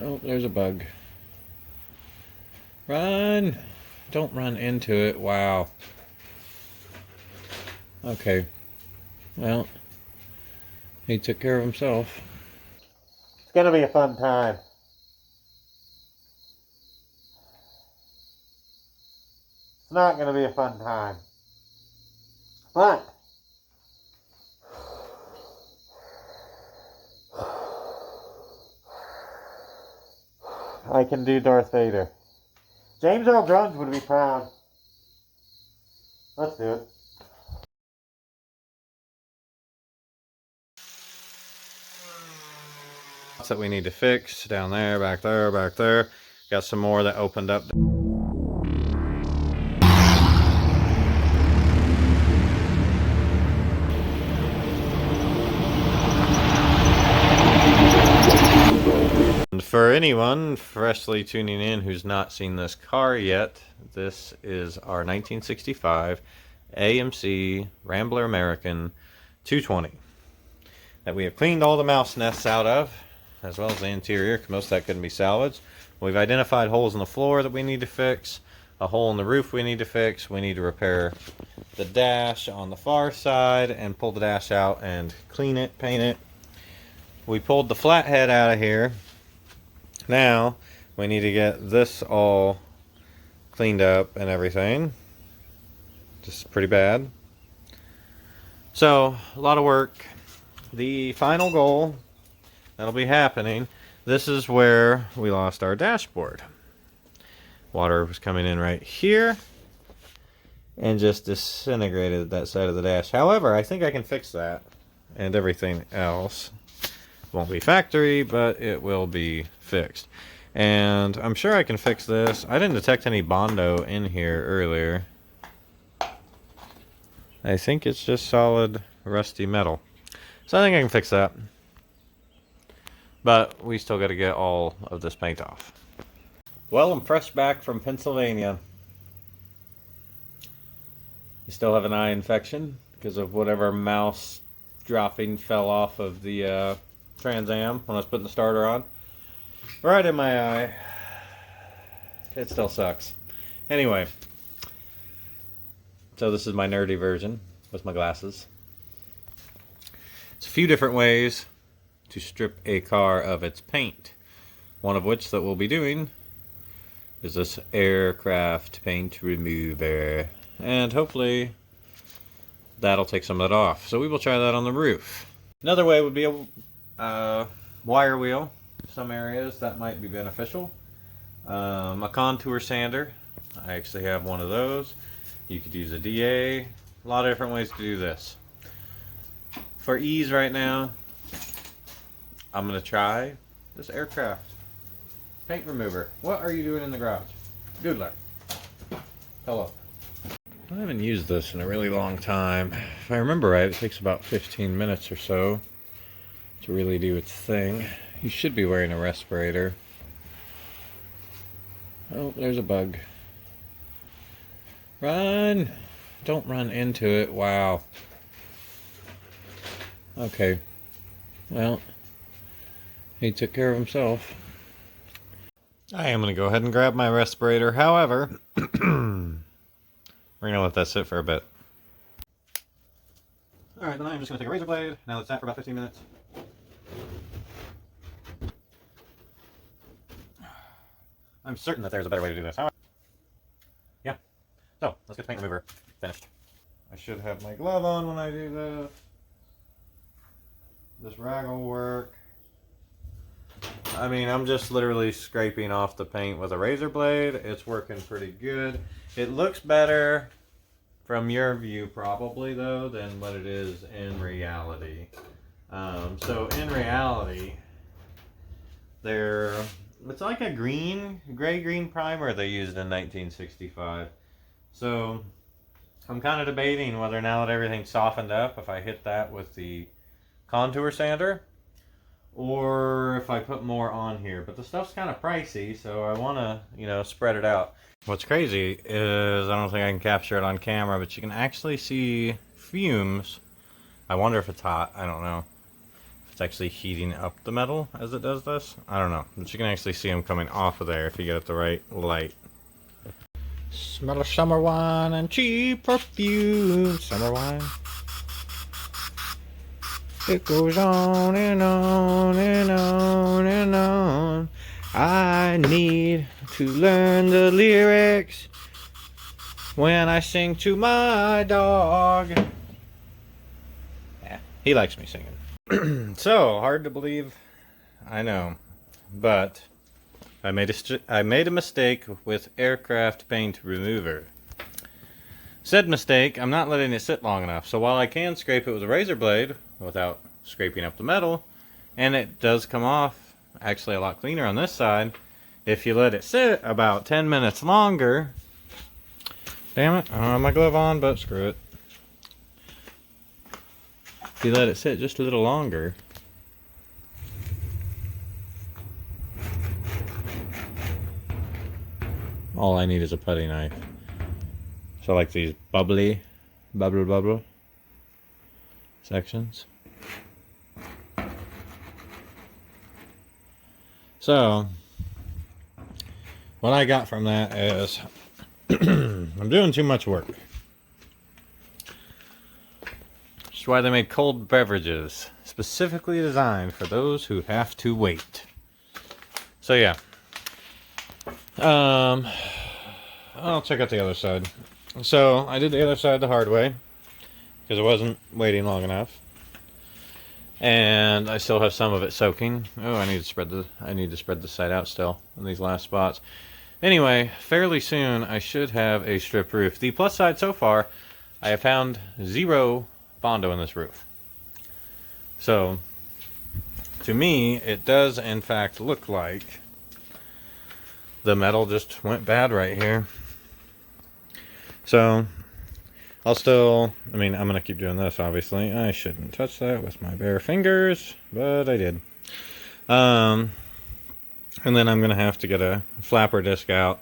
Oh, there's a bug. Run! Don't run into it. Wow. Okay. Well, he took care of himself. It's gonna be a fun time. It's not gonna be a fun time. But I can do Darth Vader. James Earl Jones would be proud. Let's do it. That we need to fix down there, back there, back there. Got some more that opened up. And for anyone freshly tuning in who's not seen this car yet, this is our 1965 AMC Rambler American 220 that we have cleaned all the mouse nests out of, as well as the interior, because most of that couldn't be salvaged. We've identified holes in the floor that we need to fix, a hole in the roof we need to fix. We need to repair the dash on the far side and pull the dash out and clean it, paint it. We pulled the flathead out of here. Now we need to get this all cleaned up and everything. Just pretty bad. So a lot of work. The final goal that'll be happening, this is where we lost our dashboard. Water was coming in right here and just disintegrated that side of the dash. However, I think I can fix that, and everything else won't be factory, but it will be fixed. And I'm sure I can fix this. I didn't detect any Bondo in here earlier. I think it's just solid rusty metal. So I think I can fix that. But we still got to get all of this paint off. Well, I'm fresh back from Pennsylvania. You still have an eye infection because of whatever mouse dropping fell off of the Trans Am when I was putting the starter on. Right in my eye. It still sucks. Anyway. So this is my nerdy version with my glasses. It's a few different ways to strip a car of its paint. One of which that we'll be doing is this aircraft paint remover. And hopefully that'll take some of that off. So we will try that on the roof. Another way would be a wire wheel. Some areas that might be beneficial. A contour sander. I actually have one of those. You could use a DA. A lot of different ways to do this. For ease right now, I'm going to try this aircraft paint remover. What are you doing in the garage? Doodler. Hello. I haven't used this in a really long time. If I remember right, it takes about 15 minutes or so to really do its thing. You should be wearing a respirator. Oh, there's a bug. Run! Don't run into it. Wow. Okay. Well, he took care of himself. I am going to go ahead and grab my respirator. However, we're going to let that sit for a bit. Alright, then I'm just going to take a razor blade. Now let it sat for about 15 minutes. I'm certain that there's a better way to do this. However, yeah. So, let's get the paint remover finished. I should have my glove on when I do this. This rag will work. I mean, I'm just literally scraping off the paint with a razor blade. It's working pretty good. It looks better from your view probably though than what it is in reality. So in reality, it's like a gray-green primer they used in 1965. So I'm kind of debating whether now that everything's softened up, if I hit that with the contour sander or if I put more on here. But the stuff's kind of pricey, so I want to, spread it out. What's crazy is I don't think I can capture it on camera, but you can actually see fumes. I wonder if it's hot. I don't know. it's actually heating up the metal as it does this. I don't know, but you can actually see them coming off of there if you get it the right light. Smell of summer wine and cheap perfume. Summer wine. It goes on and on and on and on. I need to learn the lyrics when I sing to my dog. Yeah, he likes me singing. So, hard to believe, I know, but I made a mistake with aircraft paint remover. Said mistake, I'm not letting it sit long enough. So while I can scrape it with a razor blade without scraping up the metal, and it does come off actually a lot cleaner on this side, if you let it sit about 10 minutes longer. Damn it, I don't have my glove on, but screw it. If you let it sit just a little longer, all I need is a putty knife. So like these bubble sections. So what I got from that is I'm doing too much work. That's why they made cold beverages specifically designed for those who have to wait. So yeah. I'll check out the other side. So I did the other side the hard way because I wasn't waiting long enough, and I still have some of it soaking. Oh, I need to spread the side out still in these last spots. Anyway, fairly soon I should have a strip roof. The plus side so far, I have found 0 Bondo in this roof. So to me, it does in fact look like the metal just went bad right here. So I'm gonna keep doing this, obviously. I shouldn't touch that with my bare fingers, but I did. And then I'm gonna have to get a flapper disc out.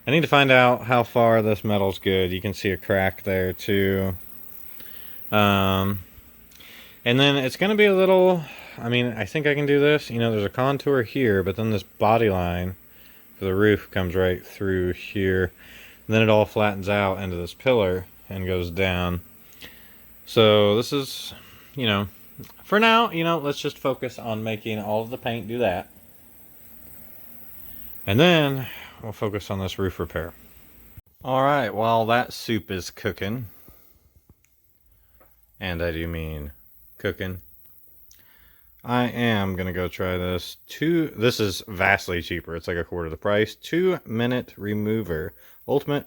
I need to find out how far this metal's good. You can see a crack there too. And then it's gonna be a little, I think I can do this. There's a contour here, but then this body line for the roof comes right through here. And then it all flattens out into this pillar and goes down. So this is, for now, let's just focus on making all of the paint do that. And then we'll focus on this roof repair. All right, while that soup is cooking, and I do mean cooking, I am going to go try this. This is vastly cheaper. It's like a quarter of the price. 2-minute remover. Ultimate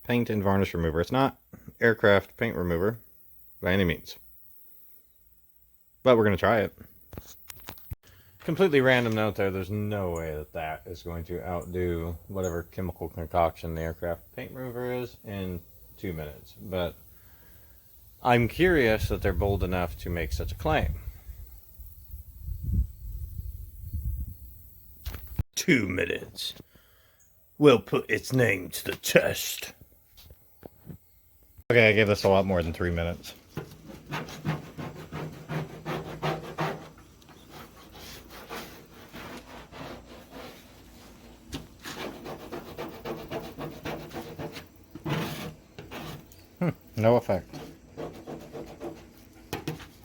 paint and varnish remover. It's not aircraft paint remover by any means, but we're going to try it. Completely random note there. There's no way that is going to outdo whatever chemical concoction the aircraft paint remover is in 2 minutes. But I'm curious that they're bold enough to make such a claim. 2 minutes. We'll put its name to the test. Okay, I gave this a lot more than 3 minutes. No effect.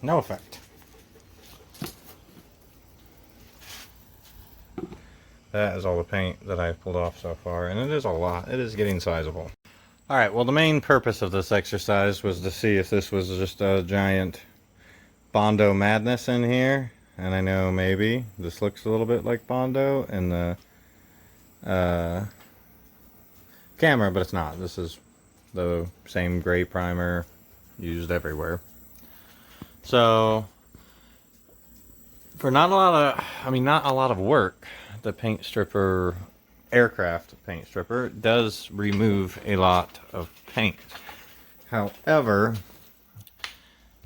No effect. That is all the paint that I've pulled off so far, and it is a lot. It is getting sizable. Alright, well the main purpose of this exercise was to see if this was just a giant Bondo madness in here. And I know maybe this looks a little bit like Bondo in the camera, but it's not. This is the same gray primer used everywhere. So, for not a lot of work, the paint stripper, aircraft paint stripper, does remove a lot of paint. However,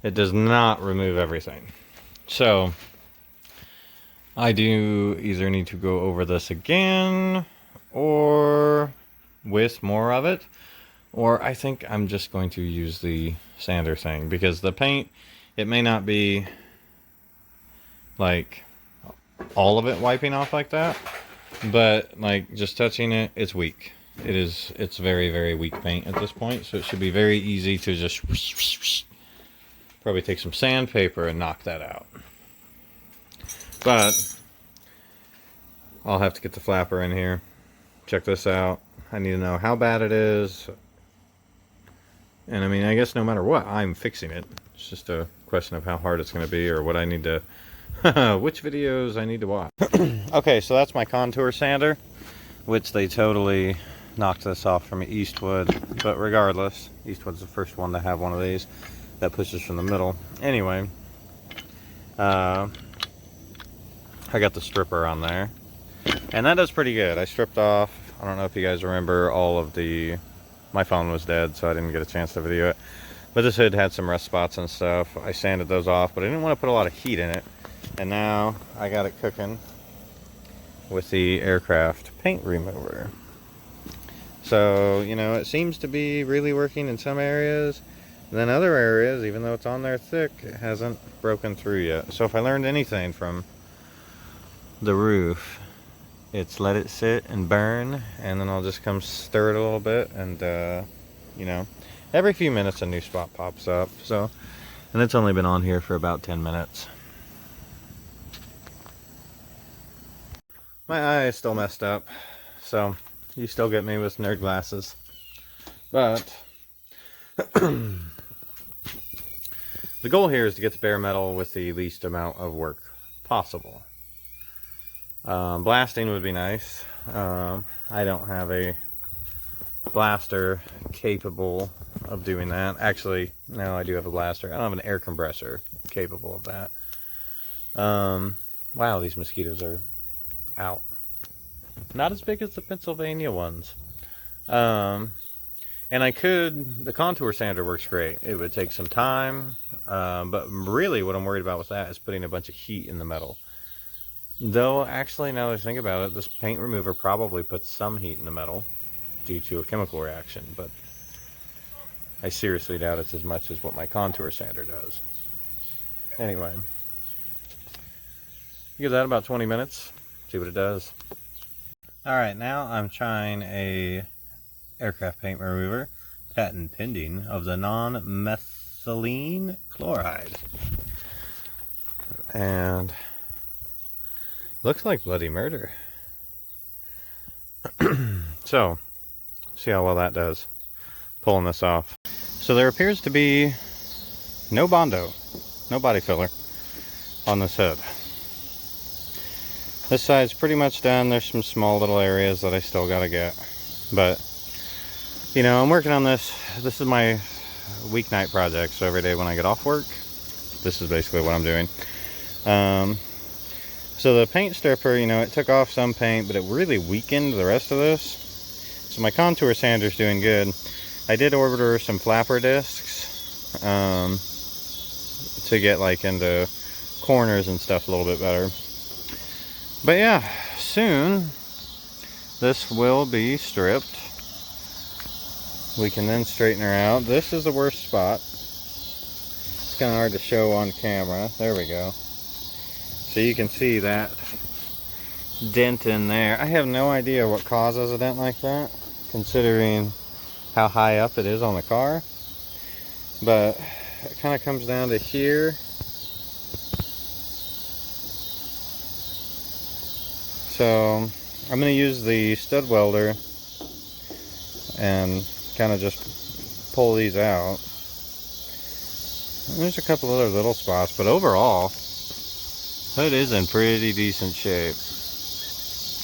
it does not remove everything. So I do either need to go over this again or with more of it, or I think I'm just going to use the sander thing, because the paint, it may not be like all of it wiping off like that, but like just touching it, it's weak. It's very, very weak paint at this point, so it should be very easy to just probably take some sandpaper and knock that out. But I'll have to get the flapper in here. Check this out. I need to know how bad it is. And I mean, I guess no matter what, I'm fixing it. It's just a question of how hard it's going to be or what I need to, which videos I need to watch. Okay, so that's my contour sander, which they totally knocked this off from Eastwood. But regardless, Eastwood's the first one to have one of these that pushes from the middle. Anyway, I got the stripper on there, and that does pretty good. I stripped off, I don't know if you guys remember, all of the, my phone was dead, so I didn't get a chance to video it, but this hood had some rust spots and stuff. I sanded those off, but I didn't want to put a lot of heat in it, and now I got it cooking with the aircraft paint remover. So, you know, it seems to be really working in some areas. Then other areas, even though it's on there thick, it hasn't broken through yet. So if I learned anything from the roof, it's let it sit and burn, and then I'll just come stir it a little bit, and you know, every few minutes a new spot pops up. So, and it's only been on here for about 10 minutes. My eye is still messed up, so you still get me with nerd glasses. But the goal here is to get the bare metal with the least amount of work possible. Blasting would be nice. I don't have a blaster capable of doing that. Actually, no, I do have a blaster. I don't have an air compressor capable of that. Wow, these mosquitoes are out. Not as big as the Pennsylvania ones. And I could, the contour sander works great. It would take some time, but really what I'm worried about with that is putting a bunch of heat in the metal. Though, actually, now that I think about it, this paint remover probably puts some heat in the metal due to a chemical reaction, but I seriously doubt it's as much as what my contour sander does. Anyway, give that about 20 minutes, see what it does. Alright, now I'm trying a aircraft paint remover, patent pending, of the non-methylene chloride. And looks like bloody murder. So, see how well that does, pulling this off. So there appears to be no Bondo, no body filler on this hood. This side's pretty much done. There's some small little areas that I still gotta get. But, you know, I'm working on this. This is my weeknight project, so every day when I get off work, this is basically what I'm doing. So the paint stripper, you know, it took off some paint, but it really weakened the rest of this. So my contour sander's doing good. I did order some flapper discs to get like into corners and stuff a little bit better. But yeah, soon this will be stripped. We can then straighten her out. This is the worst spot. It's kind of hard to show on camera. There we go. So you can see that dent in there. I have no idea what causes a dent like that, considering how high up it is on the car. But it kind of comes down to here. So I'm going to use the stud welder and kind of just pull these out. And there's a couple other little spots, but overall, hood is in pretty decent shape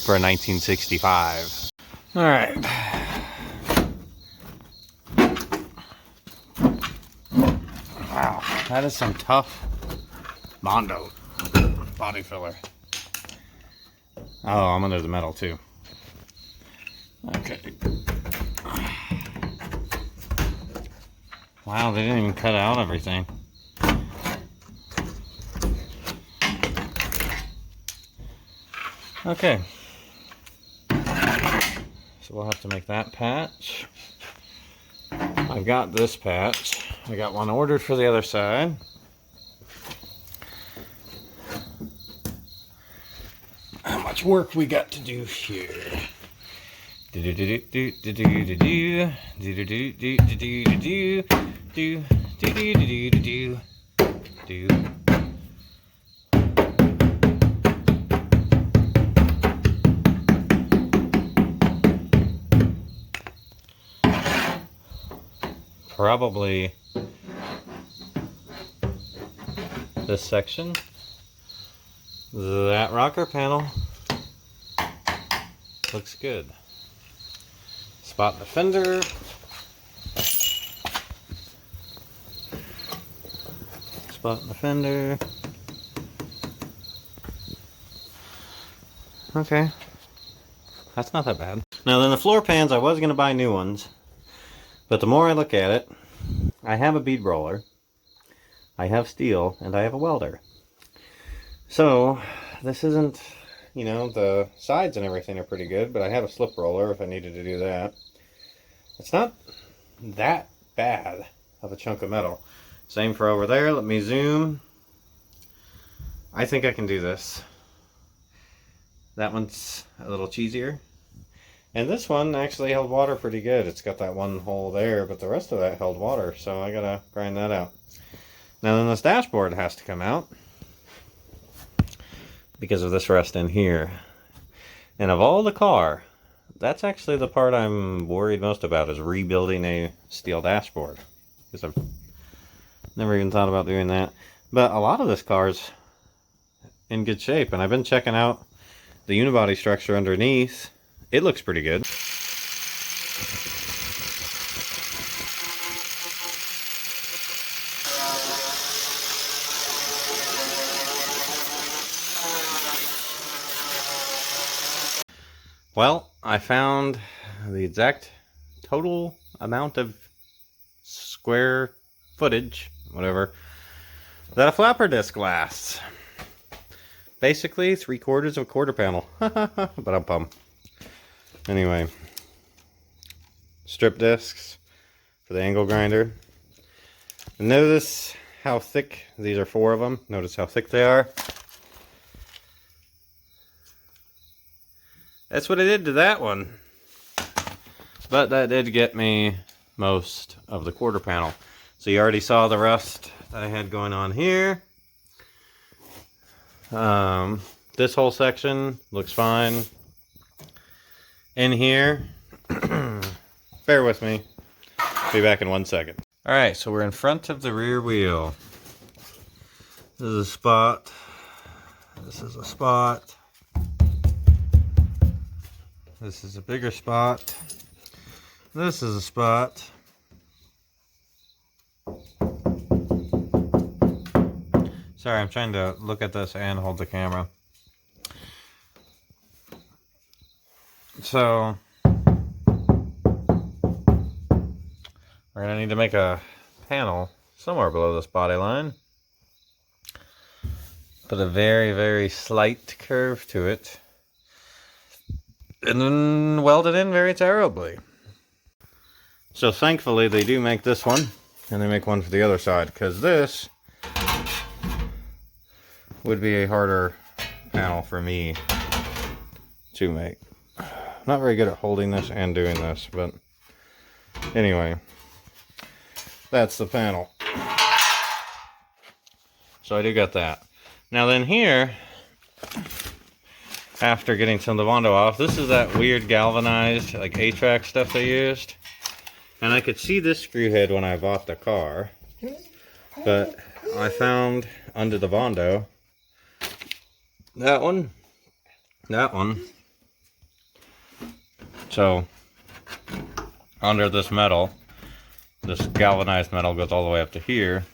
for a 1965. All right. Wow, that is some tough Bondo body filler. Oh, I'm under the metal too. Okay. Wow, they didn't even cut out everything. Okay. So we'll have to make that patch. I've got this patch. I got one ordered for the other side. much work we got to do here. Probably this section, that rocker panel looks good. Spot the fender. Spot the fender. Okay. That's not that bad. Now then, the floor pans, I was going to buy new ones. But the more I look at it, I have a bead roller, I have steel, and I have a welder. So, this isn't, you know, the sides and everything are pretty good, but I have a slip roller if I needed to do that. It's not that bad of a chunk of metal. Same for over there. Let me zoom. I think I can do this. That one's a little cheesier. And this one actually held water pretty good. It's got that one hole there, but the rest of that held water, so I gotta grind that out. Now then, this dashboard has to come out because of this rest in here. And of all the car, that's actually the part I'm worried most about, is rebuilding a steel dashboard. Because I've never even thought about doing that. But a lot of this car's in good shape, and I've been checking out the unibody structure underneath. It looks pretty good. Well, I found the exact total amount of square footage, whatever, that a flapper disc lasts. Basically, 3/4 of a quarter panel. But I'm pumped. Anyway, strip discs for the angle grinder. Notice how thick, these are 4 of them. Notice how thick they are. That's what I did to that one. But that did get me most of the quarter panel. So you already saw the rust that I had going on here. This whole section looks fine. In here, bear with me, be back in 1 second. Alright, so we're in front of the rear wheel. This is a spot, this is a spot, this is a bigger spot, this is a spot. Sorry, I'm trying to look at this and hold the camera. So, we're going to need to make a panel somewhere below this body line. Put a very, very slight curve to it. And then weld it in very terribly. So thankfully they do make this one, and they make one for the other side, because this would be a harder panel for me to make. Not very good at holding this and doing this, but anyway, that's the panel. So I do got that. Now then here, after getting some of the Bondo off, this is that weird galvanized, like A-track stuff they used. And I could see this screw head when I bought the car, but I found under the Bondo, that one, so under this metal, this galvanized metal goes all the way up to here.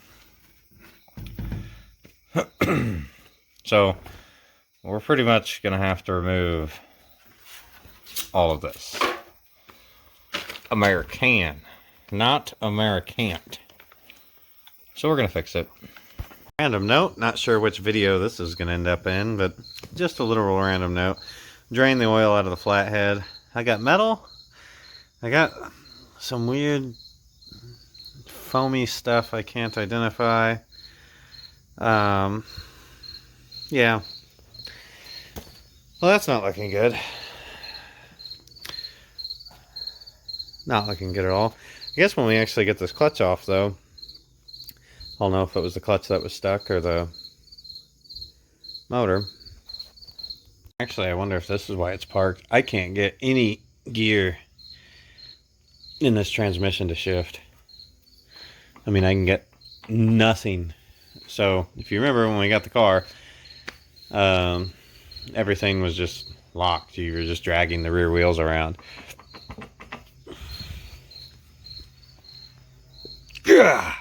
So we're pretty much gonna have to remove all of this. American, not Americant. So we're gonna fix it. Random note, not sure which video this is gonna end up in, but just a literal random note. Drain the oil out of the flathead. I got metal. I got some weird foamy stuff I can't identify. Yeah. Well, that's not looking good. Not looking good at all. I guess when we actually get this clutch off, though, I'll know if it was the clutch that was stuck or the motor. Actually, I wonder if this is why it's parked. I can't get any gear in this transmission to shift. I mean, I can get nothing. So, if you remember when we got the car, everything was just locked. You were just dragging the rear wheels around. Gah!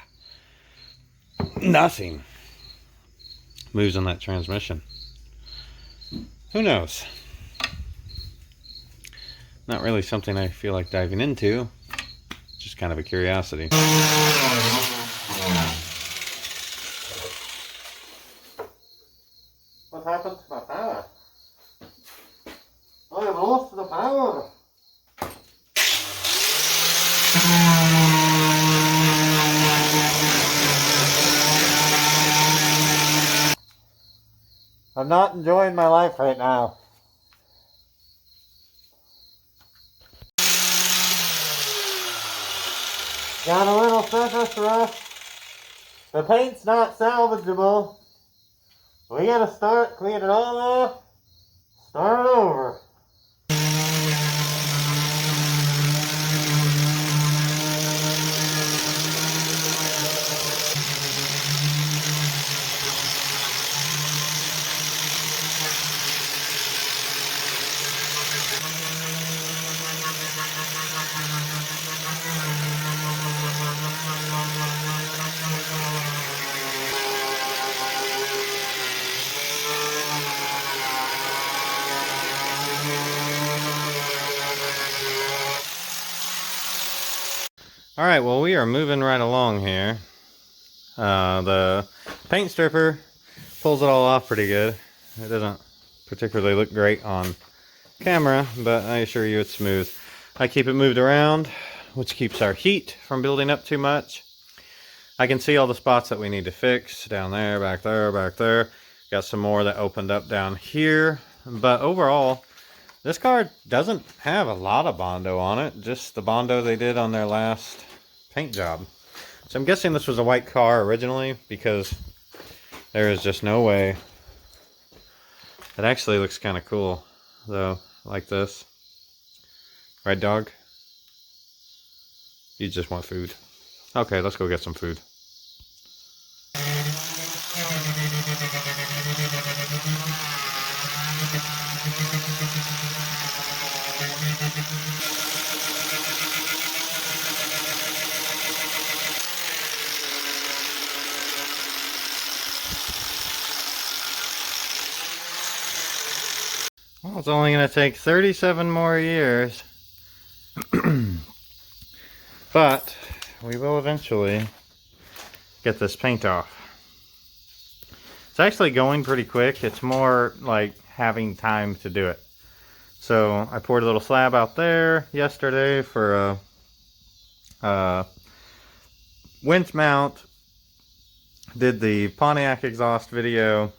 Nothing moves on that transmission. Who knows? Not really something I feel like diving into. Just kind of a curiosity. What happened to my power? I have lost the power. I'm not enjoying my life right now. Got a little surface rust. The paint's not salvageable. We gotta start cleaning it all off. Start over. Alright, well, we are moving right along here. The paint stripper pulls it all off pretty good. It doesn't particularly look great on camera, but I assure you it's smooth. I keep it moved around, which keeps our heat from building up too much. I can see all the spots that we need to fix. Down there, back there, back there. Got some more that opened up down here. But overall, this car doesn't have a lot of Bondo on it. Just the Bondo they did on their last paint job. So I'm guessing this was a white car originally, because there is just no way. It actually looks kind of cool, though, like this. Right, dog? You just want food. Okay, let's go get some food. Well, it's only going to take 37 more years. But we will eventually get this paint off. It's actually going pretty quick. It's more like having time to do it. So I poured a little slab out there yesterday for a winch mount. Did the Pontiac exhaust video.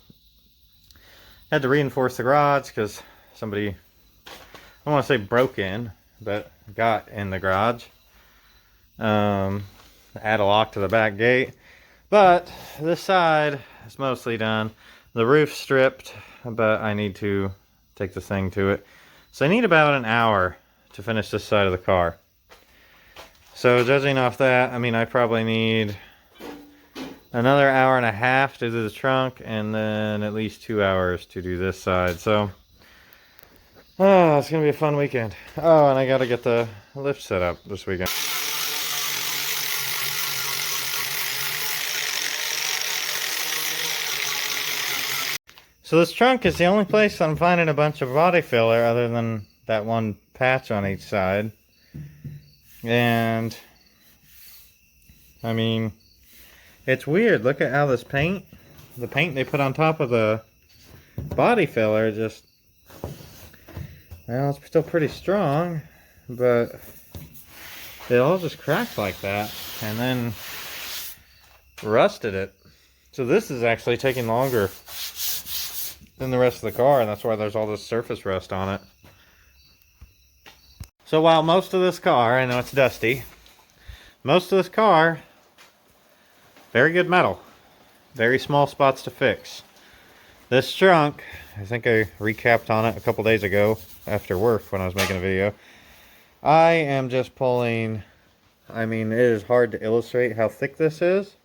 Had to reinforce the garage because somebody, I don't want to say broke in, but got in the garage. Add a lock to the back gate. But this side is mostly done. The roof's stripped, but I need to take this thing to it. So I need about an hour to finish this side of the car. So judging off that, I mean, I probably need another hour and a half to do the trunk, and then at least 2 hours to do this side. So, oh, it's going to be a fun weekend. Oh, and I got to get the lift set up this weekend. So this trunk is the only place I'm finding a bunch of body filler other than that one patch on each side. And, I mean, it's weird. Look at how this paint, the paint they put on top of the body filler just, well, it's still pretty strong, but it all just cracked like that and then rusted it. So this is actually taking longer than the rest of the car, and that's why there's all this surface rust on it. So while most of this car, I know it's dusty, most of this car, very good metal. Very small spots to fix. This trunk, I think I recapped on it a couple days ago after work when I was making a video. I am just pulling, I mean, it is hard to illustrate how thick this is.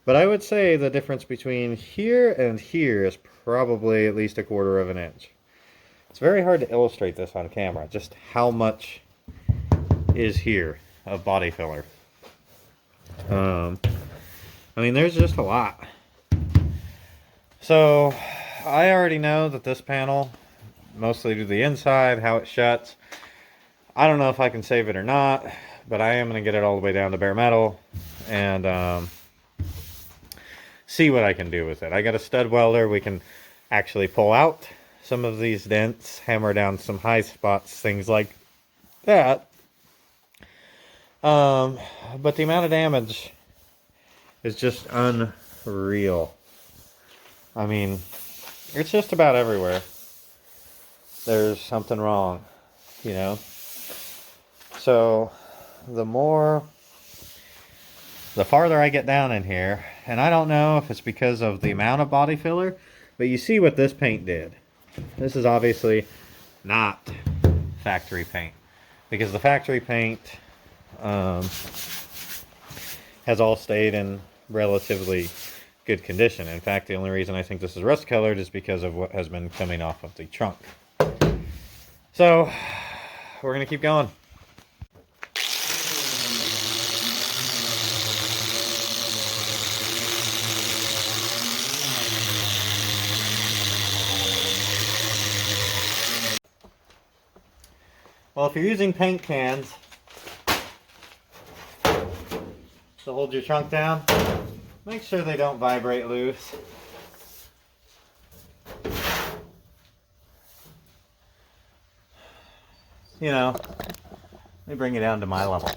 But I would say the difference between here and here is probably at least 1/4 of an inch. It's very hard to illustrate this on camera, just how much is here of body filler. I mean, there's just a lot. So, I already know that this panel, mostly to the inside, how it shuts. I don't know if I can save it or not, but I am going to get it all the way down to bare metal and see what I can do with it. I got a stud welder. We can actually pull out some of these dents, hammer down some high spots, things like that. But the amount of damage is just unreal. I mean, it's just about everywhere. There's something wrong, you know? So, the farther I get down in here, and I don't know if it's because of the amount of body filler, but you see what this paint did. This is obviously not factory paint, because the factory paint has all stayed in relatively good condition. In fact, the only reason I think this is rust colored is because of what has been coming off of the trunk. So, we're going to keep going. Well, if you're using paint cans to hold your trunk down, make sure they don't vibrate loose. You know, let me bring you down to my level.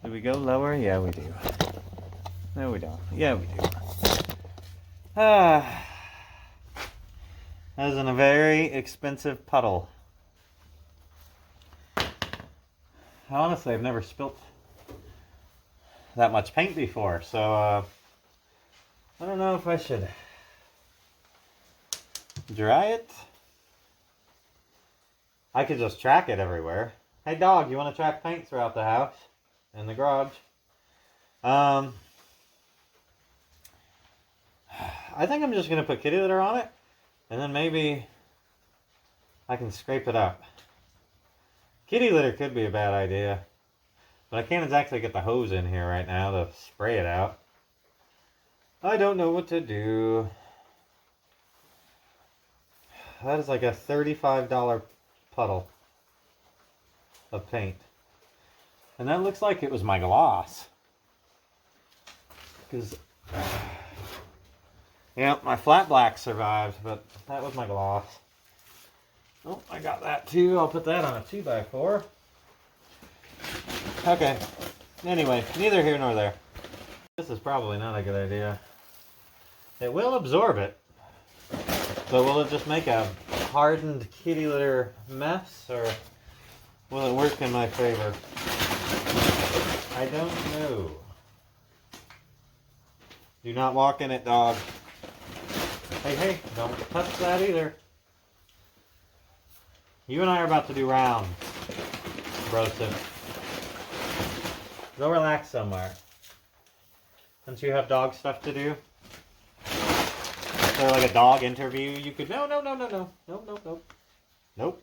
Do we go lower? Yeah, we do. No, we don't. Yeah, we do. That is in a very expensive puddle. Honestly, I've never spilt that much paint before, so I don't know if I should dry it. I could just track it everywhere. Hey dog, you want to track paint throughout the house and the garage? I think I'm just going to put kitty litter on it, and then maybe I can scrape it up. Kitty litter could be a bad idea, but I can't exactly get the hose in here right now to spray it out. I don't know what to do. That is like a $35 puddle of paint. And that looks like it was my gloss. Because, yeah, my flat black survived, but that was my gloss. Oh, I got that too. I'll put that on a 2x4. Okay. Anyway, neither here nor there. This is probably not a good idea. It will absorb it. But will it just make a hardened kitty litter mess, or will it work in my favor? I don't know. Do not walk in it, dog. Hey, don't touch that either. You and I are about to do rounds, Brosen. Go relax somewhere. Since you have dog stuff to do. Or like a dog interview, you could... No. Nope.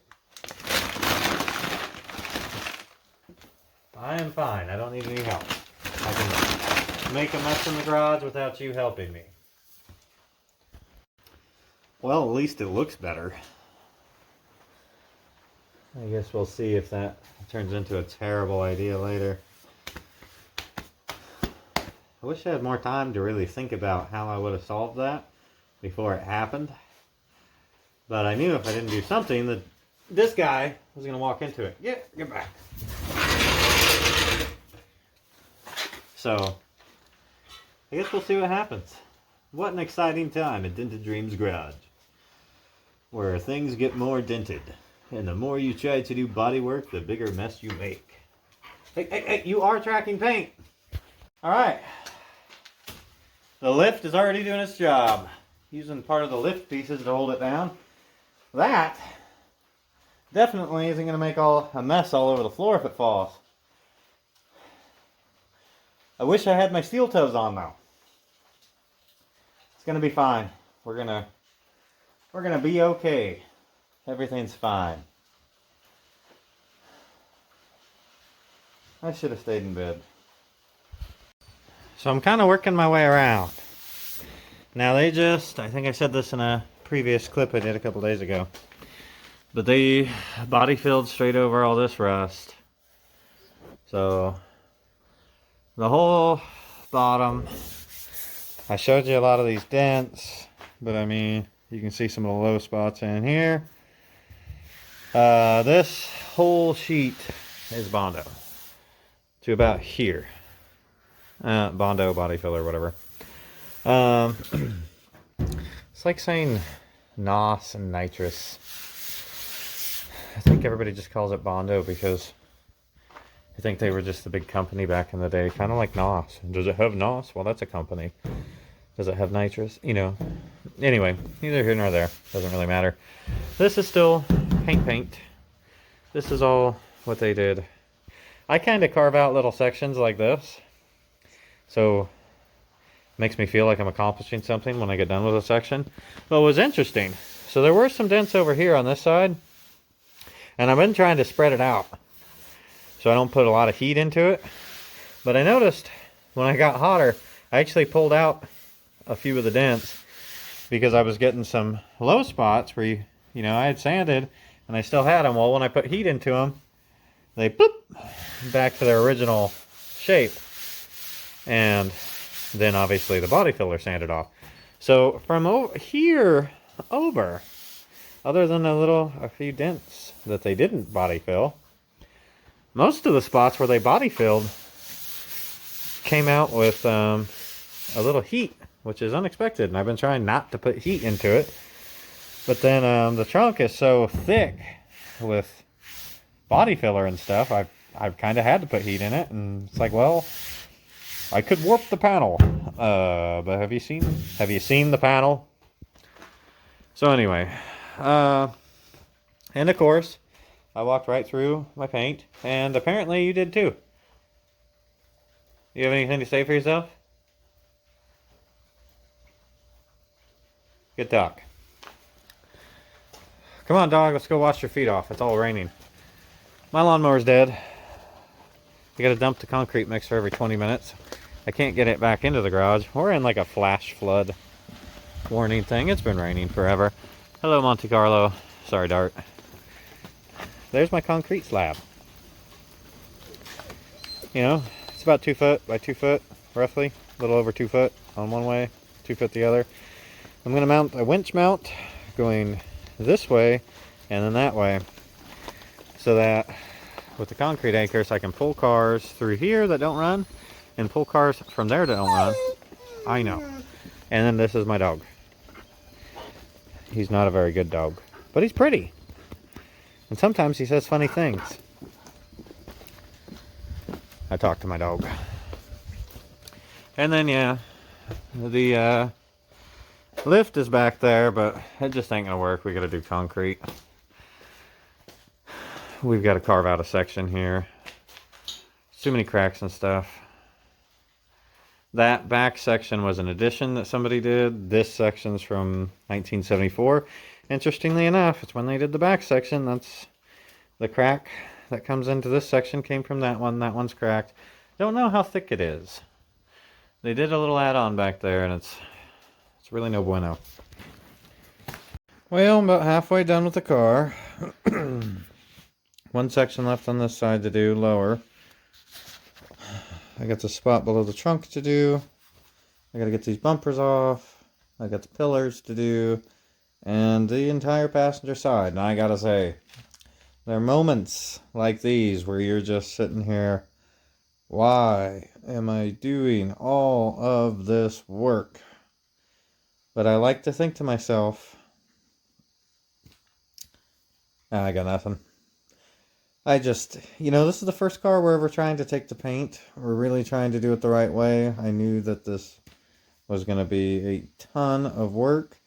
I am fine. I don't need any help. I can make a mess in the garage without you helping me. Well, at least it looks better. I guess we'll see if that turns into a terrible idea later. I wish I had more time to really think about how I would have solved that before it happened. But I knew if I didn't do something, that this guy was going to walk into it. Yeah, get back. So, I guess we'll see what happens. What an exciting time at Dented Dreams Garage, where things get more dented. And the more you try to do body work, the bigger mess you make. Hey, you are tracking paint. All right. The lift is already doing its job. Using part of the lift pieces to hold it down. That definitely isn't going to make a mess all over the floor if it falls. I wish I had my steel toes on though. It's going to be fine. We're going to be okay. Everything's fine. I should have stayed in bed. So I'm kind of working my way around. Now I think I said this in a previous clip I did a couple days ago, but they body filled straight over all this rust. So the whole bottom, I showed you a lot of these dents, but I mean, you can see some of the low spots in here. This whole sheet is Bondo to about here. Bondo body filler, whatever. It's like saying NOS and nitrous. I think everybody just calls it Bondo because I think they were just the big company back in the day, kind of like NOS. Does it have NOS? Well, that's a company. Does it have nitrous? You know. Anyway, neither here nor there. Doesn't really matter. This is still paint. This is all what they did. I kind of carve out little sections like this. So it makes me feel like I'm accomplishing something when I get done with a section. But it was interesting. So there were some dents over here on this side. And I've been trying to spread it out so I don't put a lot of heat into it. But I noticed when I got hotter, I actually pulled out a few of the dents because I was getting some low spots where, you know, I had sanded and I still had them. Well, when I put heat into them, they boop back to their original shape. And then obviously the body filler sanded off. So from over here over, other than a few dents that they didn't body fill, most of the spots where they body filled came out with a little heat, which is unexpected. And I've been trying not to put heat into it. But then the trunk is so thick with body filler and stuff, I've kind of had to put heat in it. And it's like, well, I could warp the panel. But have you seen the panel? So anyway, and of course, I walked right through my paint, and apparently you did too. You have anything to say for yourself? Good talk. Come on, dog, let's go wash your feet off. It's all raining. My lawnmower's dead. You gotta dump the concrete mixer every 20 minutes. I can't get it back into the garage. We're in like a flash flood warning thing. It's been raining forever. Hello, Monte Carlo. Sorry, Dart. There's my concrete slab. You know, it's about 2 foot by 2 foot, roughly. A little over 2 foot on one way, 2 foot the other. I'm going to mount a winch mount going this way and then that way, so that with the concrete anchors I can pull cars through here that don't run and pull cars from there that don't run. I know. And then this is my dog. He's not a very good dog, but he's pretty. And sometimes he says funny things. I talk to my dog. And then, yeah, the lift is back there, but it just ain't gonna work. We gotta do concrete. We've got to carve out a section here. Too many cracks and stuff. That back section was an addition that somebody did. This section's from 1974. Interestingly enough, it's when they did the back section. That's the crack that comes into this section came from that one. That one's cracked. Don't know how thick it is. They did a little add-on back there, and it's really no bueno. Well, I'm about halfway done with the car. One section left on this side to do, lower. I got the spot below the trunk to do. I gotta get these bumpers off. I got the pillars to do. And the entire passenger side. And I gotta say, there are moments like these where you're just sitting here Why am I doing all of this work? But I like to think to myself, I got nothing. I just, this is the first car we're ever trying to take to paint. We're really trying to do it the right way. I knew that this was going to be a ton of work.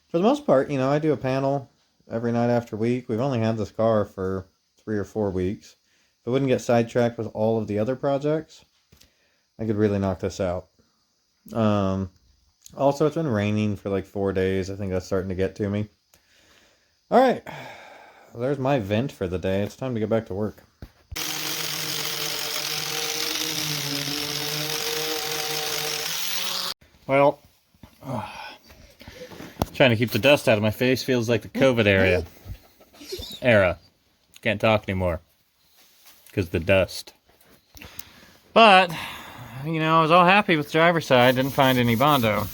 For the most part, I do a panel every night after week. We've only had this car for 3 or 4 weeks. If I wouldn't get sidetracked with all of the other projects, I could really knock this out. Also, it's been raining for like 4 days. I think that's starting to get to me. All right. There's my vent for the day. It's time to get back to work. Well, trying to keep the dust out of my face feels like the COVID era. Can't talk anymore because the dust. But, I was all happy with the driver's side. Didn't find any Bondo.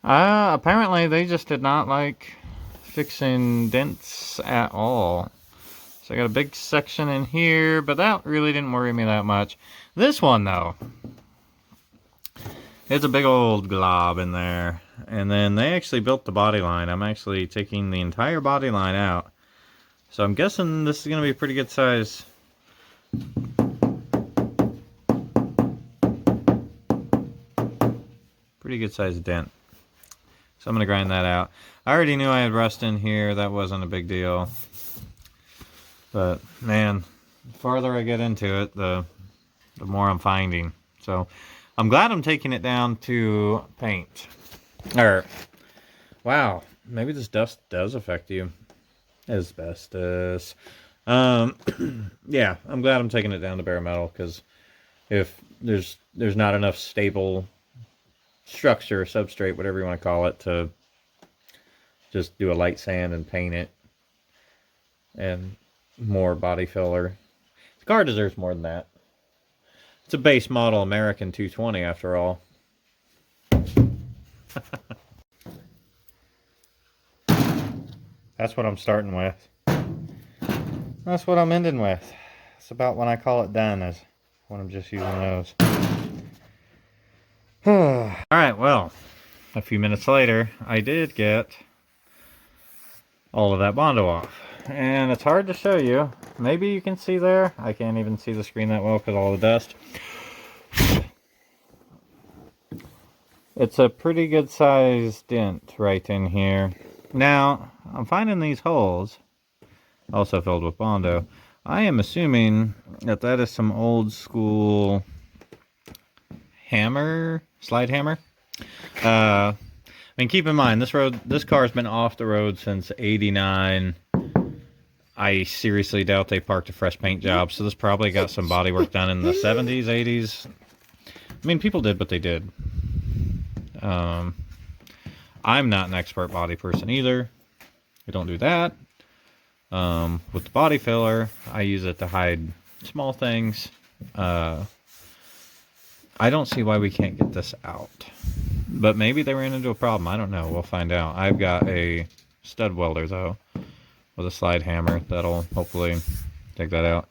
Apparently they just did not like fixing dents at all. So I got a big section in here, but that really didn't worry me that much. This one, though, it's a big old glob in there. And then they actually built the body line. I'm actually taking the entire body line out. So I'm guessing this is going to be a pretty good size. Pretty good size dent. So I'm going to grind that out. I already knew I had rust in here. That wasn't a big deal. But, man, the farther I get into it, the more I'm finding. So I'm glad I'm taking it down to paint. Wow, maybe this dust does affect you. Asbestos. Yeah, I'm glad I'm taking it down to bare metal, because if there's not enough stable structure, substrate, whatever you want to call it, to just do a light sand and paint it and more body filler. The car deserves more than that. It's a base model American 220 after all. That's what I'm starting with. That's what I'm ending with. It's about when I call it done is when I'm just using those. Alright, well, a few minutes later, I did get all of that Bondo off. And it's hard to show you. Maybe you can see there. I can't even see the screen that well because of all the dust. It's a pretty good sized dent right in here. Now, I'm finding these holes, also filled with Bondo. I am assuming that that is some old school hammer, slide hammer. I mean, keep in mind, this car's been off the road since '89. I seriously doubt they parked a fresh paint job, so this probably got some body work done in the 70s, 80s. I mean, people did what they did. I'm not an expert body person either. I don't do that. With the body filler, I use it to hide small things. I don't see why we can't get this out. But maybe they ran into a problem. I don't know. We'll find out. I've got a stud welder, though, with a slide hammer that'll hopefully take that out.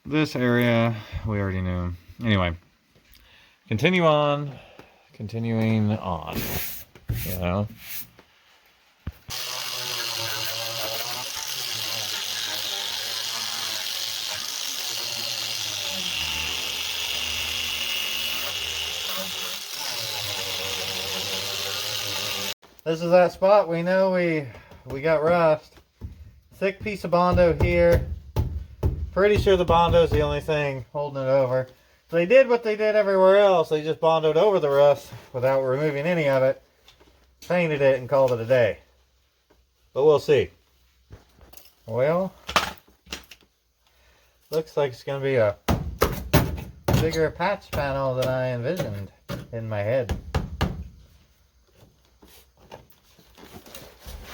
This area, we already knew. Anyway, continuing on, you know. This is that spot we know we got rust. Thick piece of Bondo here. Pretty sure the Bondo's the only thing holding it over. So they did what they did everywhere else. They just Bondoed over the rust without removing any of it. Painted it and called it a day. But we'll see. Well, looks like it's going to be a bigger patch panel than I envisioned in my head.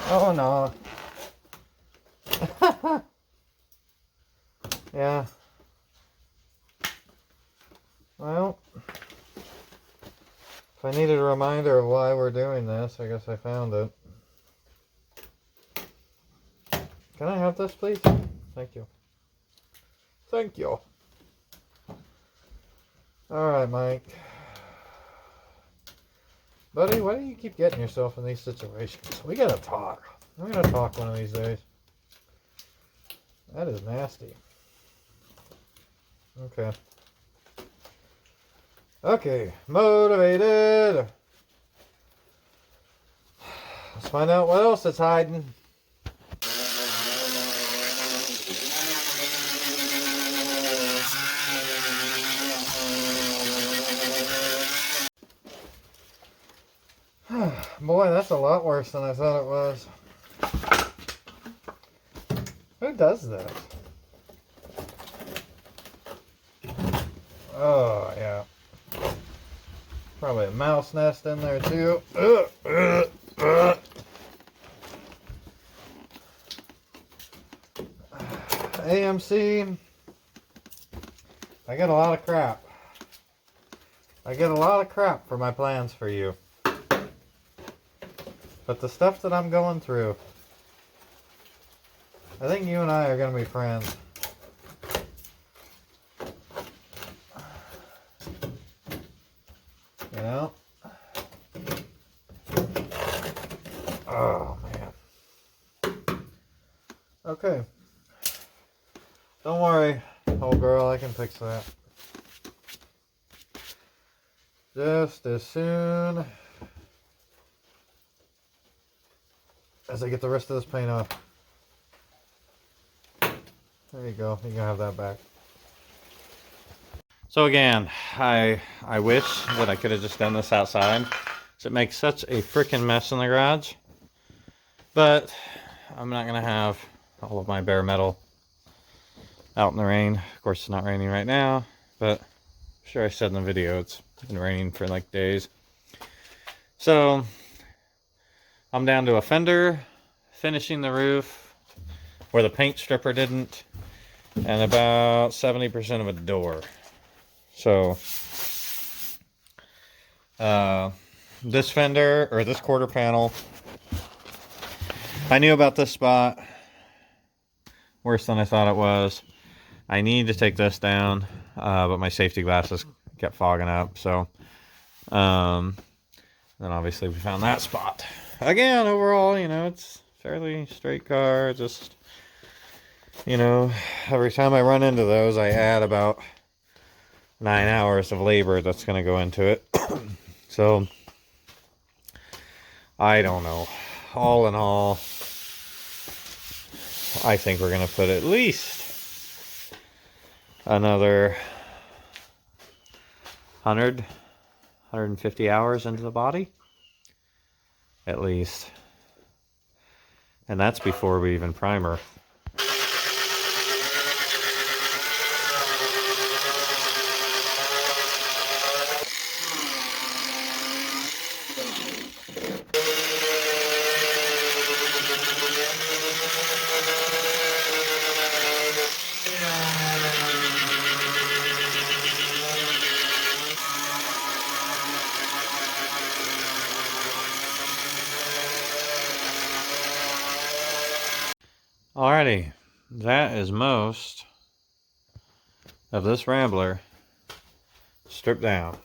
Oh no. Yeah. Well, if I needed a reminder of why we're doing this, I guess I found it. Can I have this, please? Thank you. Thank you. Alright, Mike. Buddy, why do you keep getting yourself in these situations? We gotta talk. We're gonna talk one of these days. That is nasty. Okay. Okay, motivated. Let's find out what else it's hiding. Boy, that's a lot worse than I thought it was. Who does that? Oh, yeah. Probably a mouse nest in there, too. AMC. I get a lot of crap. I get a lot of crap for my plans for you. But the stuff that I'm going through, I think you and I are going to be friends. You know? Oh, man. Okay. Don't worry, old girl, I can fix that. Just as soon as I get the rest of this paint off. There you go. You can have that back. So again, I wish that I could have just done this outside. It makes such a freaking mess in the garage. But I'm not going to have all of my bare metal out in the rain. Of course, it's not raining right now, but I'm sure I said in the video it's been raining for like days. So I'm down to a fender, finishing the roof where the paint stripper didn't, and about 70% of a door. So this fender, or this quarter panel, I knew about this spot worse than I thought it was. I need to take this down, but my safety glasses kept fogging up. So then obviously we found that spot. Again, overall, you know, it's fairly straight car. Just, you know, every time I run into those, I add about 9 hours of labor that's going to go into it. So I don't know. All in all, I think we're going to put at least another 150 hours into the body. At least. And that's before we even primer. Alrighty, that is most of this Rambler stripped down.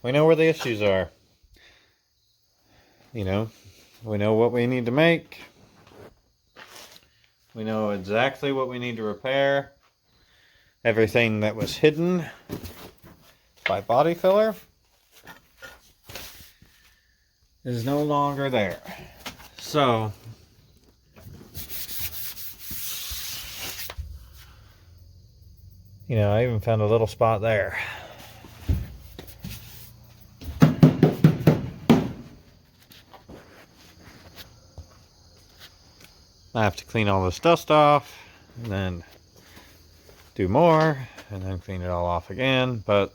We know where the issues are. You know, we know what we need to make. We know exactly what we need to repair. Everything that was hidden by body filler is no longer there. So you know, I even found a little spot there. I have to clean all this dust off, and then do more, and then clean it all off again, but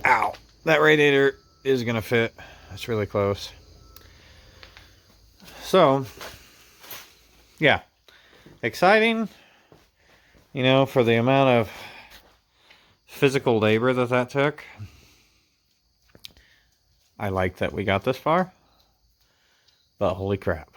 ow, that radiator is gonna fit. It's really close. So, yeah, exciting. You know, for the amount of physical labor that took, I like that we got this far, but holy crap.